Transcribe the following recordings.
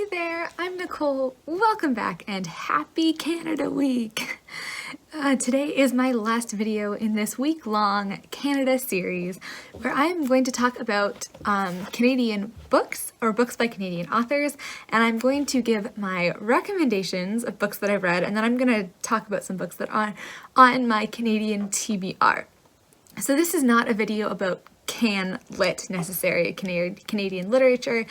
Hey there, I'm Nicole. Welcome back and happy Canada Week. Today is my last video in this week-long Canada series where I'm going to talk about Canadian books or books by Canadian authors, and I'm going to give my recommendations of books that I've read, and then I'm going to talk about some books that are on my Canadian TBR. So this is not a video about Can-Lit necessarily, Canadian literature.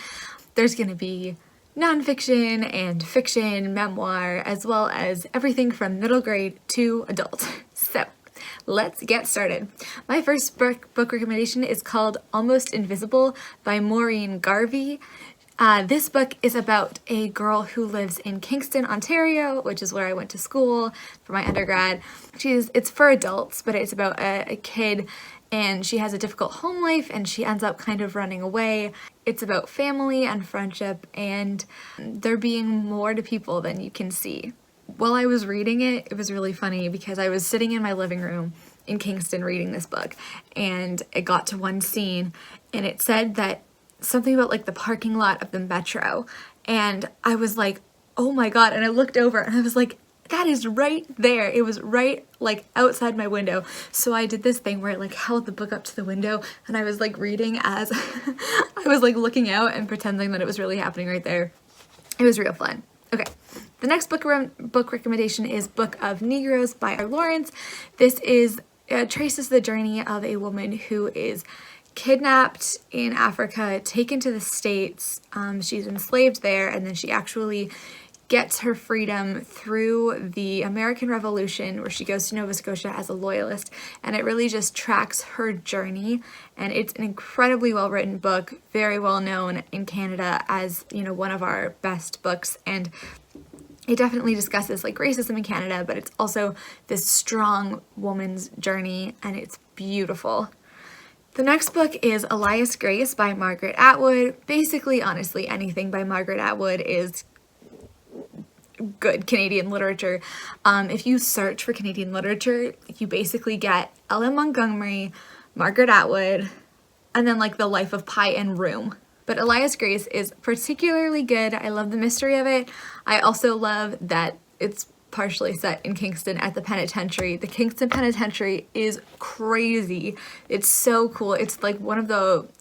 There's going to be nonfiction and fiction, memoir, as well as everything from middle grade to adult. So let's get started. My first book recommendation is called Almost Invisible by Maureen Garvie. This book is about a girl who lives in Kingston, Ontario, which is where I went to school for my undergrad. It's for adults, but it's about a kid, and she has a difficult home life and she ends up kind of running away. It's about family and friendship and there being more to people than you can see. While I was reading it, it was really funny because I was sitting in my living room in Kingston reading this book, and it got to one scene and it said that something about like the parking lot of the metro, and I was like, oh my god, and I looked over and I was like, that is right there. It was right like outside my window. So I did this thing where I like held the book up to the window and I was like reading as I was like looking out and pretending that it was really happening right there. It was real fun. Okay, the next book recommendation is Book of Negroes by R. Lawrence. This traces the journey of a woman who is kidnapped in Africa, taken to the States. She's enslaved there, and then she actually gets her freedom through the American Revolution, where she goes to Nova Scotia as a loyalist, and it really just tracks her journey. And it's an incredibly well-written book, very well known in Canada as, you know, one of our best books, and it definitely discusses like racism in Canada, but it's also this strong woman's journey, and it's beautiful. The next book is Alias Grace by Margaret Atwood. Basically, honestly, anything by Margaret Atwood is good Canadian literature. If you search for Canadian literature, you basically get Ellen Montgomery, Margaret Atwood, and then like The Life of Pi and Room. But Alias Grace is particularly good. I love the mystery of it. I also love that it's partially set in Kingston at the penitentiary. The Kingston Penitentiary is crazy. It's so cool. It's like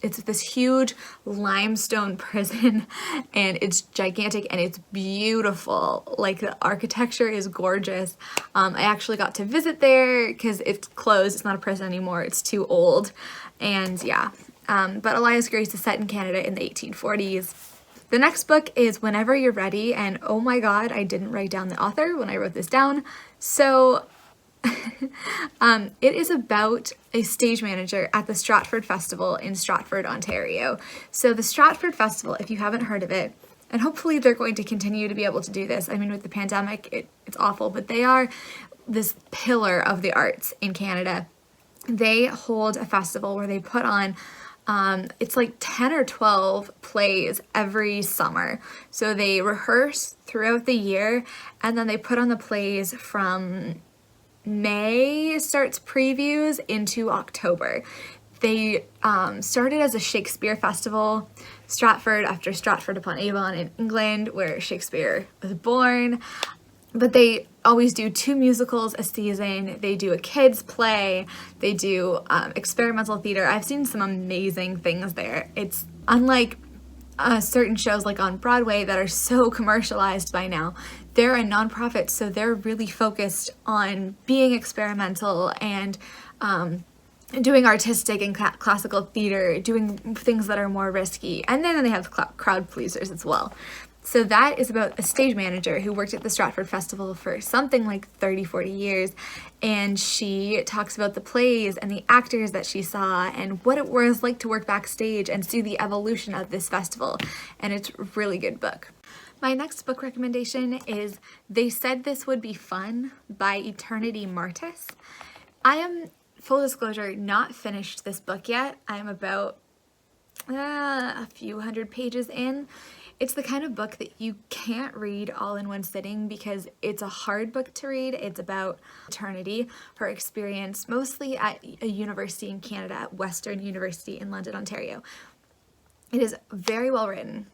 it's this huge limestone prison, and it's gigantic and it's beautiful. Like the architecture is gorgeous. I actually got to visit there because it's closed. It's not a prison anymore. It's too old. And yeah, but Alias Grace is set in Canada in the 1840s. The next book is Whenever You're Ready, and oh my god, I didn't write down the author when I wrote this down. So it is about a stage manager at the Stratford Festival in Stratford, Ontario. So the Stratford Festival, if you haven't heard of it, and hopefully they're going to continue to be able to do this. I mean, with the pandemic, it's awful, but they are this pillar of the arts in Canada. They hold a festival where they put on it's like 10 or 12 plays every summer. So they rehearse throughout the year, and then they put on the plays from May, starts previews, into October. They started as a Shakespeare festival, Stratford, after Stratford-upon-Avon in England, where Shakespeare was born. But they always do 2 musicals a season. They do a kids play. They do experimental theater. I've seen some amazing things there. It's unlike certain shows like on Broadway that are so commercialized by now. They're a nonprofit, so they're really focused on being experimental and doing artistic and classical theater, doing things that are more risky. And then they have crowd pleasers as well. So that is about a stage manager who worked at the Stratford Festival for something like 30-40 years, and she talks about the plays and the actors that she saw and what it was like to work backstage and see the evolution of this festival, and it's a really good book. My next book recommendation is They Said This Would Be Fun by Eternity Martis. I am, full disclosure, not finished this book yet. I'm about a few hundred pages in. It's the kind of book that you can't read all in one sitting because it's a hard book to read. It's about eternity, her experience mostly at a university in Canada, at Western University in London, Ontario. It is very well written.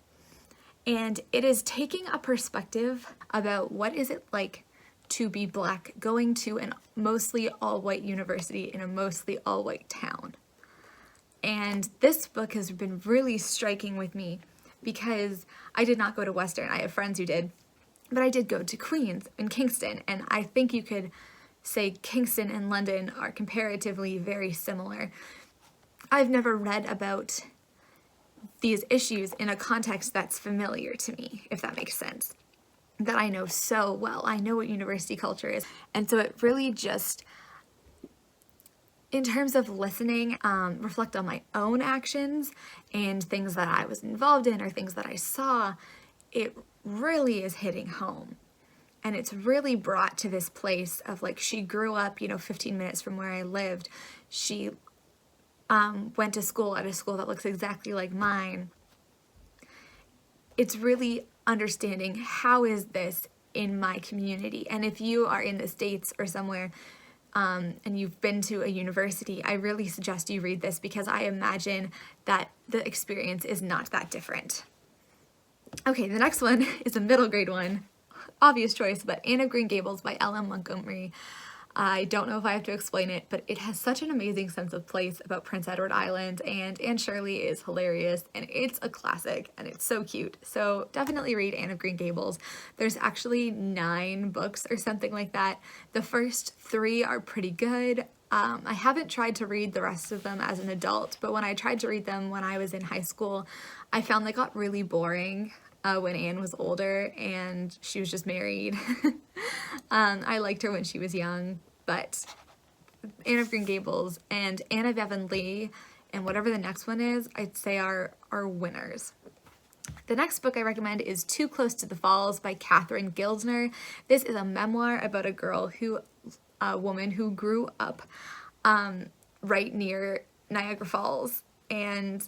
And it is taking a perspective about what is it like to be Black going to a mostly all-white university in a mostly all-white town. And this book has been really striking with me because I did not go to Western. I have friends who did, but I did go to Queen's in Kingston, and I think you could say Kingston and London are comparatively very similar. I've never read about these issues in a context that's familiar to me, if that makes sense, that I know so well. I know what university culture is. And so it really just, in terms of listening, reflect on my own actions and things that I was involved in or things that I saw, it really is hitting home. And it's really brought to this place of like, she grew up, 15 minutes from where I lived. She went to school at a school that looks exactly like mine. It's really understanding how is this in my community. And if you are in the States or somewhere and you've been to a university, I really suggest you read this because I imagine that the experience is not that different. Okay, the next one is a middle grade one. Obvious choice, but Anne of Green Gables by L.M. Montgomery. I don't know if I have to explain it, but it has such an amazing sense of place about Prince Edward Island, and Anne Shirley is hilarious, and it's a classic, and it's so cute. So definitely read Anne of Green Gables. There's actually 9 books or something like that. The first 3 are pretty good. I haven't tried to read the rest of them as an adult, but when I tried to read them when I was in high school, I found they got really boring. When Anne was older and she was just married. I liked her when she was young, but Anne of Green Gables and Anne of Avonlea and whatever the next one is, I'd say are winners. The next book I recommend is Too Close to the Falls by Catherine Gildiner. This is a memoir about a woman who grew up right near Niagara Falls, and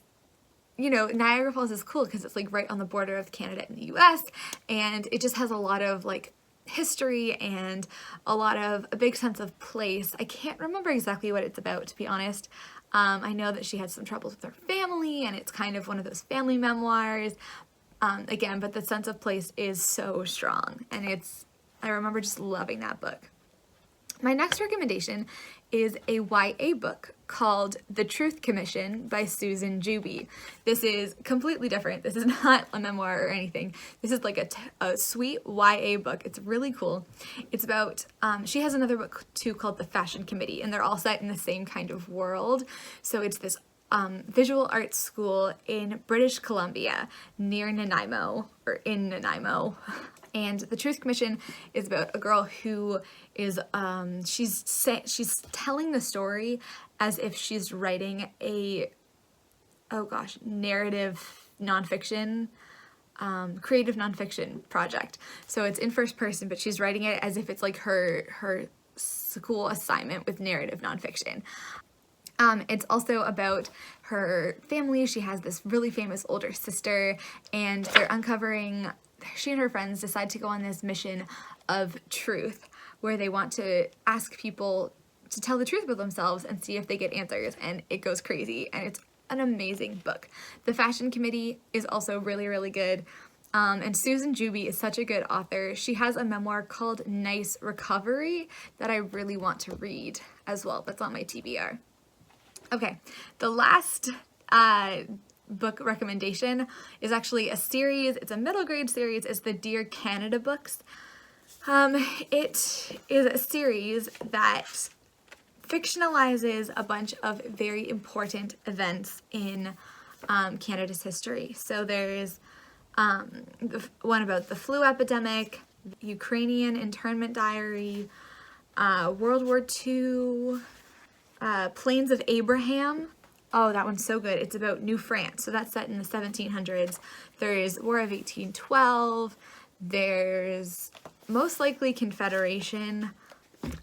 Niagara Falls is cool because it's like right on the border of Canada and the US, and it just has a lot of like history and a big sense of place. I can't remember exactly what it's about, to be honest. I know that she had some troubles with her family, and it's kind of one of those family memoirs. Again, but the sense of place is so strong, and I remember just loving that book. My next recommendation is a YA book called The Truth Commission by Susan Juby. This is completely different. This is not a memoir or anything. This is like a sweet YA book. It's really cool. It's about, she has another book too called The Fashion Committee, and they're all set in the same kind of world. So it's this visual arts school in British Columbia near Nanaimo, or in Nanaimo. And The Truth Commission is about a girl who is, she's telling the story as if she's writing a, narrative nonfiction, creative nonfiction project. So it's in first person, but she's writing it as if it's like her school assignment with narrative nonfiction. It's also about her family. She has this really famous older sister, and they're uncovering, she and her friends decide to go on this mission of truth where they want to ask people to tell the truth about themselves and see if they get answers, and it goes crazy, and it's an amazing book. The Fashion Committee is also really, really good. And Susan Juby is such a good author. She has a memoir called Nice Recovery that I really want to read as well. That's on my TBR. Okay, the last book recommendation is actually a series. It's a middle grade series. It's the Dear Canada books. It is a series that fictionalizes a bunch of very important events in Canada's history. So there's one about the flu epidemic, Ukrainian internment diary, World War II, Plains of Abraham. Oh, that one's so good. It's about New France. So that's set in the 1700s. There's War of 1812. There's most likely Confederation.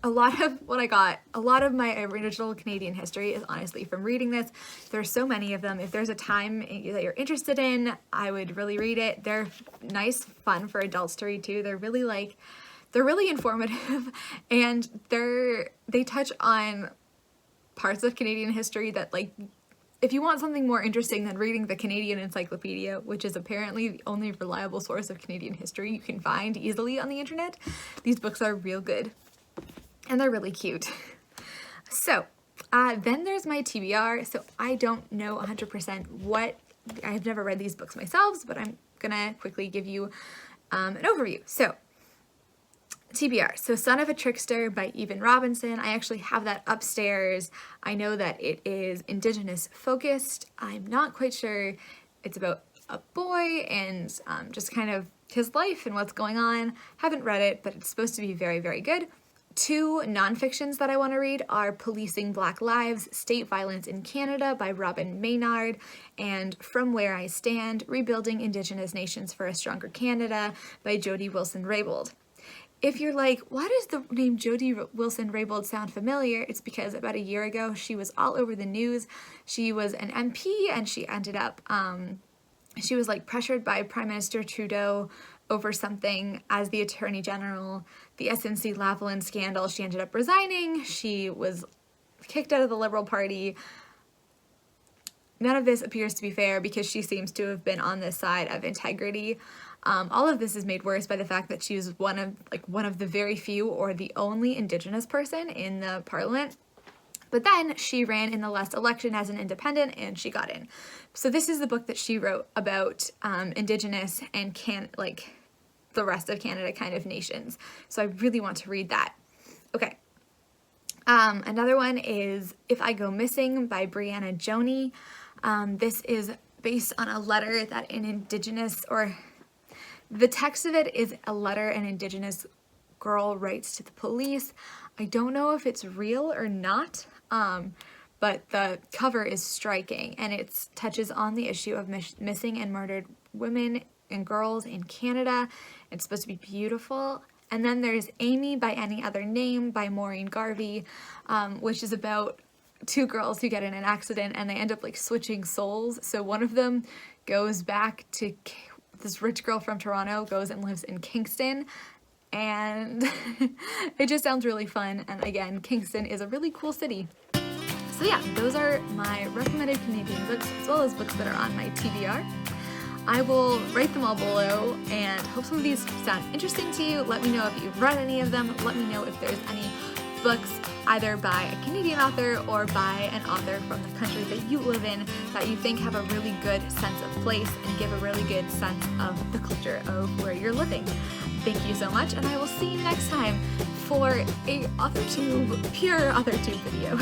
A lot of my original Canadian history is honestly from reading this. There's so many of them. If there's a time that you're interested in, I would really read it. They're nice, fun for adults to read too. They're really informative, and they touch on parts of Canadian history that, like, if you want something more interesting than reading the Canadian Encyclopedia, which is apparently the only reliable source of Canadian history you can find easily on the internet, these books are real good. And they're really cute. So, then there's my TBR. So I don't know 100% what, I've never read these books myself, but I'm gonna quickly give you an overview. So, TBR, so Son of a Trickster by Even Robinson. I actually have that upstairs. I know that it is Indigenous focused. I'm not quite sure. It's about a boy and just kind of his life and what's going on. Haven't read it, but it's supposed to be very, very good. Two nonfictions that I want to read are Policing Black Lives, State Violence in Canada by Robin Maynard, and From Where I Stand, Rebuilding Indigenous Nations for a Stronger Canada by Jody Wilson-Raybould. If you're like, why does the name Jody Wilson-Raybould sound familiar? It's because about a year ago, she was all over the news. She was an MP and she ended up, she was like pressured by Prime Minister Trudeau over something as the Attorney General, the SNC-Lavalin scandal. She ended up resigning. She was kicked out of the Liberal Party. None of this appears to be fair because she seems to have been on this side of integrity. All of this is made worse by the fact that she was one of the very few or the only Indigenous person in the Parliament. But then she ran in the last election as an independent and she got in. So this is the book that she wrote about Indigenous and the rest of Canada kind of nations. So I really want to read that. Okay. Another one is If I Go Missing by Brianna Joney. This is based on a letter that an Indigenous, or the text of it is a letter an Indigenous girl writes to the police. I don't know if it's real or not, but the cover is striking and it touches on the issue of missing and murdered women and girls in Canada. It's supposed to be beautiful. And then there's Amy by Any Other Name by Maureen Garvie, which is about two girls who get in an accident and they end up like switching souls. So one of them goes back to, this rich girl from Toronto goes and lives in Kingston, and it just sounds really fun. And again, Kingston is a really cool city. So yeah, those are my recommended Canadian books as well as books that are on my TBR. I will rate them all below and hope some of these sound interesting to you. Let me know if you've read any of them. Let me know if there's any books either by a Canadian author or by an author from the country that you live in that you think have a really good sense of place and give a really good sense of the culture of where you're living. Thank you so much, and I will see you next time for a pure AuthorTube video.